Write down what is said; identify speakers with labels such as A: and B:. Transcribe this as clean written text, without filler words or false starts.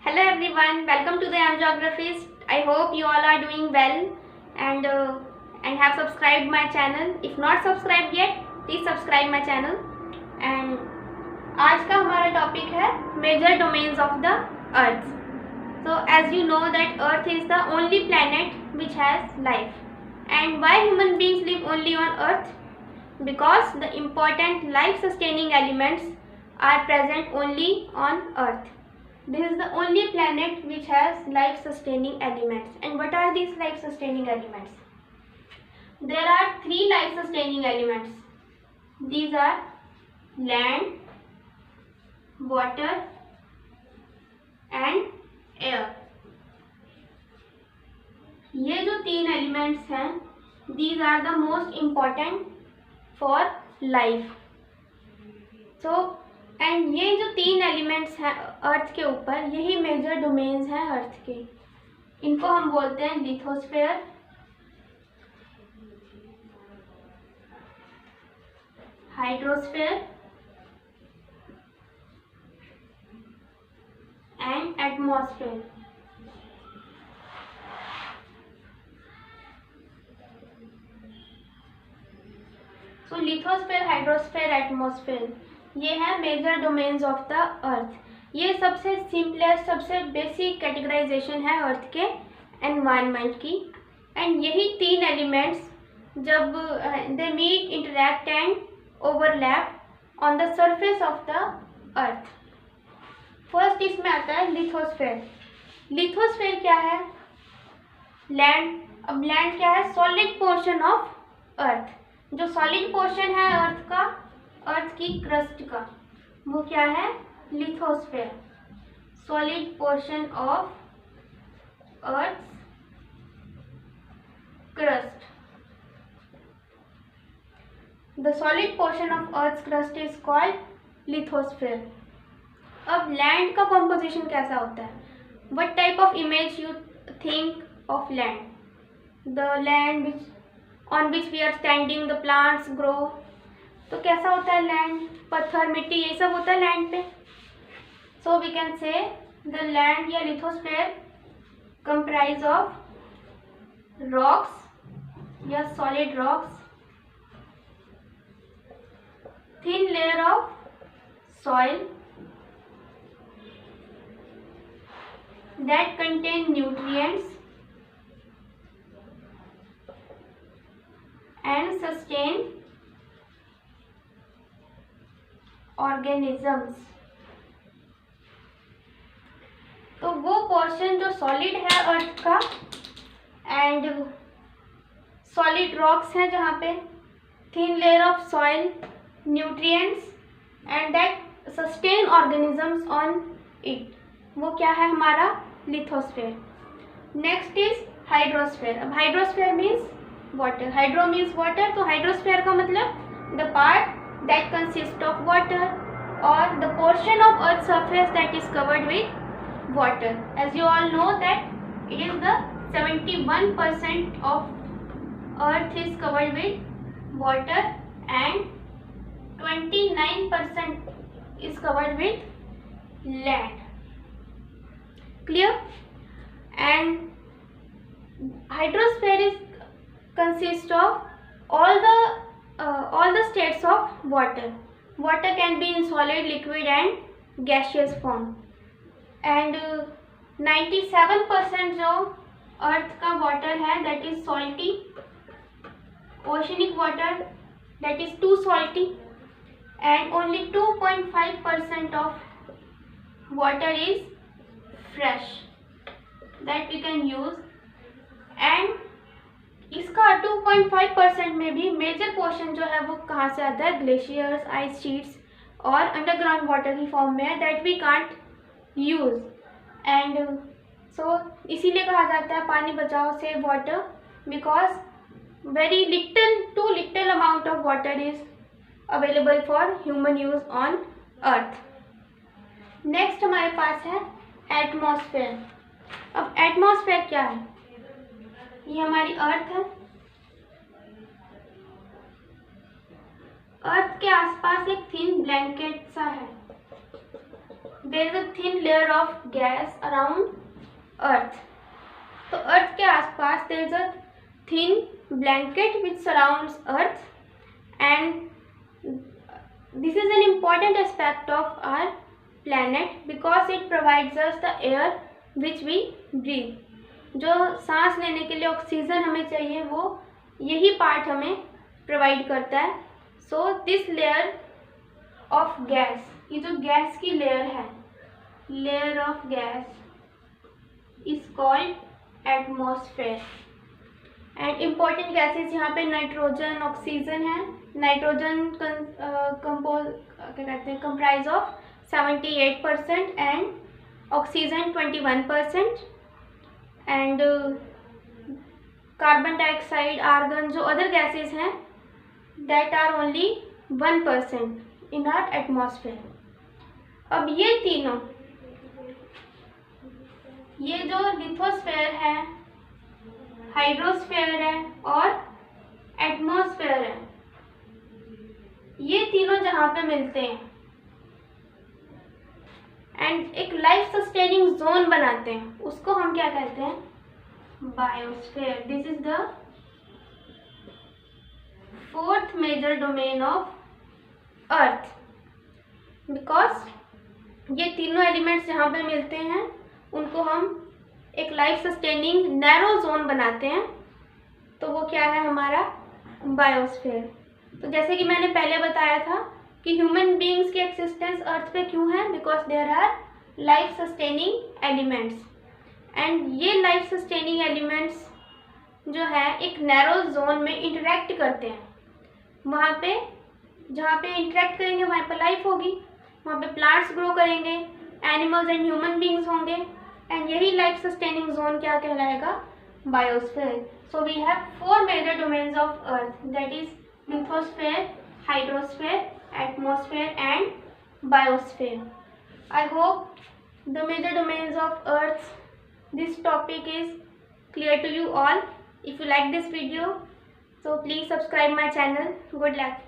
A: Hello everyone, welcome to the Am Geographist. I hope you all are doing well and have subscribed my channel. If not subscribed yet, please subscribe my channel. And आज का हमारा topic है major domains of the earth. So as you know that Earth is the only planet which has life. And why human beings live only on Earth? Because the important life sustaining elements are present only on Earth. This is the only planet which has life sustaining elements. And what are these life sustaining elements? There are three life sustaining elements. These are land, water and air. ये जो तीन elements हैं, these are the most important for life. So and ये जो तीन elements हैं अर्थ के ऊपर, यही मेजर डोमेन्स हैं अर्थ के. इनको हम बोलते हैं lithosphere, hydrosphere and atmosphere. So lithosphere, hydrosphere, atmosphere, ये है major domains of the earth. ये सबसे सिंपलेस्ट, सबसे बेसिक कैटेगराइजेशन है अर्थ के एनवायरनमेंट की. एंड यही तीन एलिमेंट्स जब they meet, interact and overlap on the surface of the earth. First इसमें आता है लिथोस्फेयर. लिथोस्फेयर क्या है? लैंड. अब लैंड क्या है? सॉलिड पोर्शन ऑफ अर्थ. जो सॉलिड पोर्शन है अर्थ का, अर्थ की क्रस्ट का, वो क्या है? Lithosphere. Solid portion of earth crust. The solid portion of earth crust is called lithosphere. अब लैंड का कॉम्पोजिशन कैसा होता है? What type of image you think of land? The land which on which we are standing, the plants grow. तो कैसा होता है land? पत्थर, मिट्टी, ये सब होता है लैंड पे. So we can say the land या लिथोस्फेयर कंप्राइज ऑफ रॉक्स या solid rocks, thin layer of soil that contain nutrients and sustain organisms. तो वो पोर्शन जो सॉलिड है अर्थ का एंड सॉलिड रॉक्स हैं जहाँ पे, thin layer of soil, nutrients and that sustain organisms on it, वो क्या है हमारा? लिथोस्फेयर. Next is hydrosphere. अब hydrosphere means water. Hydro means water, तो हाइड्रोस्फेयर का मतलब the part that consists of water or the portion of earth's surface that is covered with water. As you all know that it is the 71% of earth is covered with water and 29% is covered with land. Clear? And hydrosphere is consists of all the states of water. Water can be in solid, liquid and gaseous form. And 97% जो अर्थ का water है that is salty. Oceanic water that is too salty. And only 2.5% of water is fresh that we can use. And इसका 2.5% में भी major portion जो है वो कहाँ से आता है? ग्लेशियर्स, आइस शीट्स और अंडरग्राउंड वाटर की फॉर्म में है that we can't use. And so इसीलिए कहा जाता है पानी बचाओ, save water, because very little too little amount of water is available for human use on earth. Next हमारे पास है एटमॉस्फेयर. अब एटमॉस्फेयर क्या है? ये हमारी अर्थ है. अर्थ के आसपास एक थिन ब्लैंकेट सा है. There is a thin layer of gas around earth. तो अर्थ के आसपास there is a thin blanket which surrounds earth and this is an important aspect of our planet because it provides us the air which we breathe। जो सांस लेने के लिए oxygen हमें चाहिए वो यही पार्ट हमें प्रोवाइड करता है। So this layer of gas, ये जो गैस की लेयर है, layer of gas is called atmosphere. And important gases यहाँ पे नाइट्रोजन, ऑक्सीजन है। नाइट्रोजन क्या कहते हैं, comprise of 78% and oxygen 21%। And carbon dioxide, argon, जो अदर गैसेस हैं that are only 1% in our atmosphere. अब ये तीनों, ये जो लिथोस्फेयर है, हाइड्रोस्फेयर है और एटमॉस्फेयर है, ये तीनों जहाँ पे मिलते हैं एंड एक लाइफ सस्टेनिंग जोन बनाते हैं, उसको हम क्या कहते हैं, biosphere. This is the fourth major domain of earth because ये तीनों एलिमेंट्स जहाँ पे मिलते हैं उनको हम एक लाइफ सस्टेनिंग नैरो जोन बनाते हैं, तो वो क्या है हमारा बायोस्फीयर। तो जैसे कि मैंने पहले बताया था कि ह्यूमन बीइंग्स की एक्सिस्टेंस अर्थ पे क्यों है, because there are life sustaining elements and ये लाइफ सस्टेनिंग एलिमेंट्स जो है एक नैरो जोन में इंटरेक्ट करते हैं। वहाँ पे जहाँ पे इंटरेक्ट करेंगे वहाँ पे लाइफ होगी, वहाँ पे प्लांट्स ग्रो करेंगे, एनिमल्स एंड ह्यूमन बीइंग्स होंगे एंड यही लाइफ सस्टेनिंग जोन क्या कहलाएगा, biosphere. So we have 4 major domains of earth, that is lithosphere, hydrosphere, atmosphere and biosphere. I hope the major domains of earth, this topic is clear to you all. If you like this video, so please subscribe my channel. Good luck.